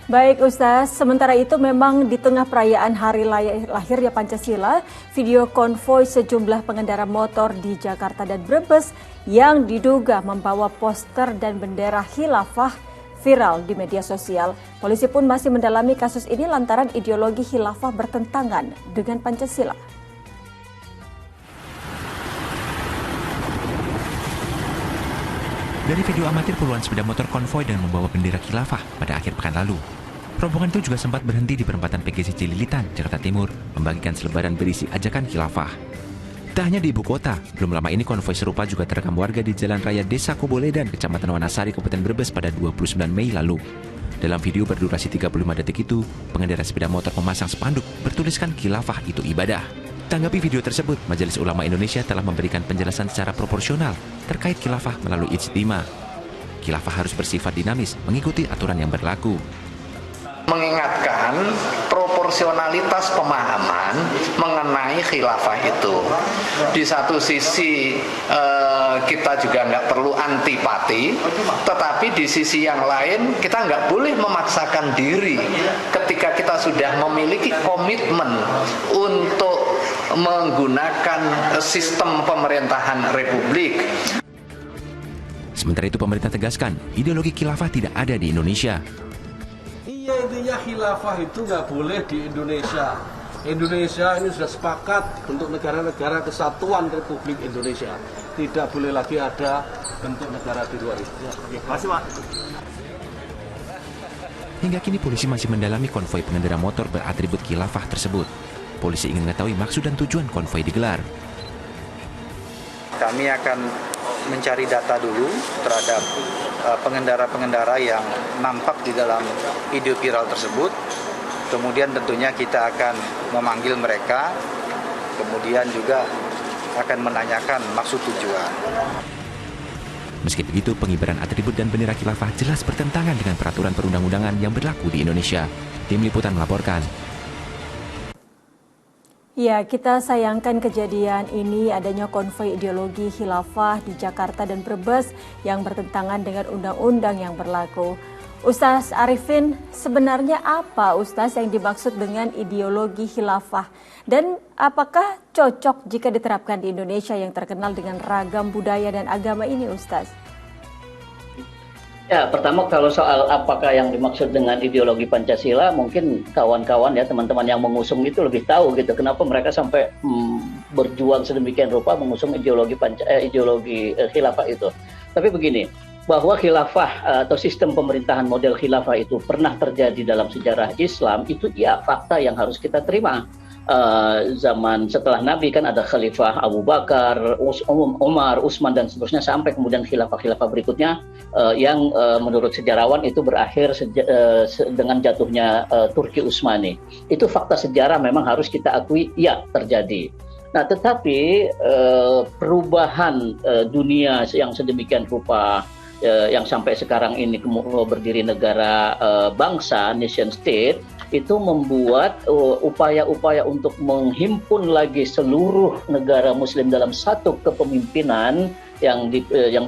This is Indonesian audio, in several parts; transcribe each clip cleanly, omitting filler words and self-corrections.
Baik Ustaz, sementara itu memang di tengah perayaan hari lahirnya Pancasila, video konvoi sejumlah pengendara motor di Jakarta dan Brebes yang diduga membawa poster dan bendera khilafah viral di media sosial. Polisi pun masih mendalami kasus ini lantaran ideologi khilafah bertentangan dengan Pancasila. Dari video amatir puluhan sepeda motor konvoi dan membawa bendera khilafah pada akhir pekan lalu. Rombongan itu juga sempat berhenti di perempatan PGC Cililitan, Jakarta Timur, membagikan selebaran berisi ajakan khilafah. Tak hanya di ibu kota, belum lama ini konvoi serupa juga terekam warga di Jalan Raya Desa Koboledan, Kecamatan Wanasari, Kabupaten Brebes pada 29 Mei lalu. Dalam video berdurasi 35 detik itu, pengendara sepeda motor memasang spanduk bertuliskan khilafah itu ibadah. Tanggapi video tersebut, Majelis Ulama Indonesia telah memberikan penjelasan secara proporsional terkait khilafah melalui ijtima. Khilafah harus bersifat dinamis, mengikuti aturan yang berlaku. Mengingatkan proporsionalitas pemahaman mengenai khilafah itu. Di satu sisi kita juga nggak perlu antipati, tetapi di sisi yang lain kita nggak boleh memaksakan diri ketika kita sudah memiliki komitmen untuk menggunakan sistem pemerintahan republik. Sementara itu pemerintah tegaskan, ideologi khilafah tidak ada di Indonesia. Iya, intinya khilafah itu nggak boleh di Indonesia. Indonesia ini sudah sepakat untuk negara-negara kesatuan Republik Indonesia. Tidak boleh lagi ada bentuk negara di luar itu. Terima kasih, Pak. Hingga kini polisi masih mendalami konvoi pengendara motor beratribut khilafah tersebut. Polisi ingin mengetahui maksud dan tujuan konvoi digelar. Kami akan mencari data dulu terhadap pengendara-pengendara yang nampak di dalam video viral tersebut. Kemudian tentunya kita akan memanggil mereka, kemudian juga akan menanyakan maksud tujuan. Meski begitu, pengibaran atribut dan bendera khilafah jelas bertentangan dengan peraturan perundang-undangan yang berlaku di Indonesia. Tim Liputan melaporkan. Ya, kita sayangkan kejadian ini adanya konvoi ideologi khilafah di Jakarta dan Brebes yang bertentangan dengan undang-undang yang berlaku. Ustaz Arifin, sebenarnya apa Ustaz yang dimaksud dengan ideologi khilafah? Dan apakah cocok jika diterapkan di Indonesia yang terkenal dengan ragam budaya dan agama ini Ustaz? Ya, pertama kalau soal apakah yang dimaksud dengan ideologi Pancasila, mungkin kawan-kawan ya teman-teman yang mengusung itu lebih tahu gitu. Kenapa mereka sampai berjuang sedemikian rupa mengusung ideologi khilafah itu. Tapi begini, bahwa khilafah atau sistem pemerintahan model khilafah itu pernah terjadi dalam sejarah Islam, itu ya fakta yang harus kita terima. Zaman setelah Nabi kan ada Khalifah Abu Bakar, Umar, Utsman dan seterusnya sampai kemudian khilafah-khilafah berikutnya yang menurut sejarawan itu berakhir dengan jatuhnya Turki Utsmani. Itu fakta sejarah memang harus kita akui ya terjadi. Nah, tetapi perubahan dunia yang sedemikian rupa yang sampai sekarang ini berdiri negara bangsa, nation state, itu membuat upaya-upaya untuk menghimpun lagi seluruh negara muslim dalam satu kepemimpinan yang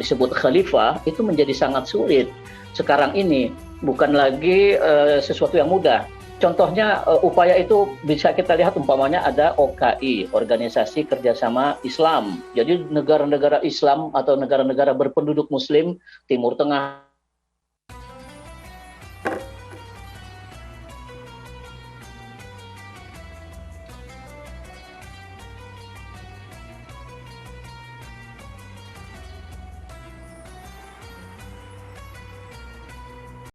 disebut khalifah itu menjadi sangat sulit. Sekarang ini bukan lagi sesuatu yang mudah. Contohnya upaya itu bisa kita lihat umpamanya ada OKI, Organisasi Kerjasama Islam. Jadi negara-negara Islam atau negara-negara berpenduduk Muslim, Timur Tengah,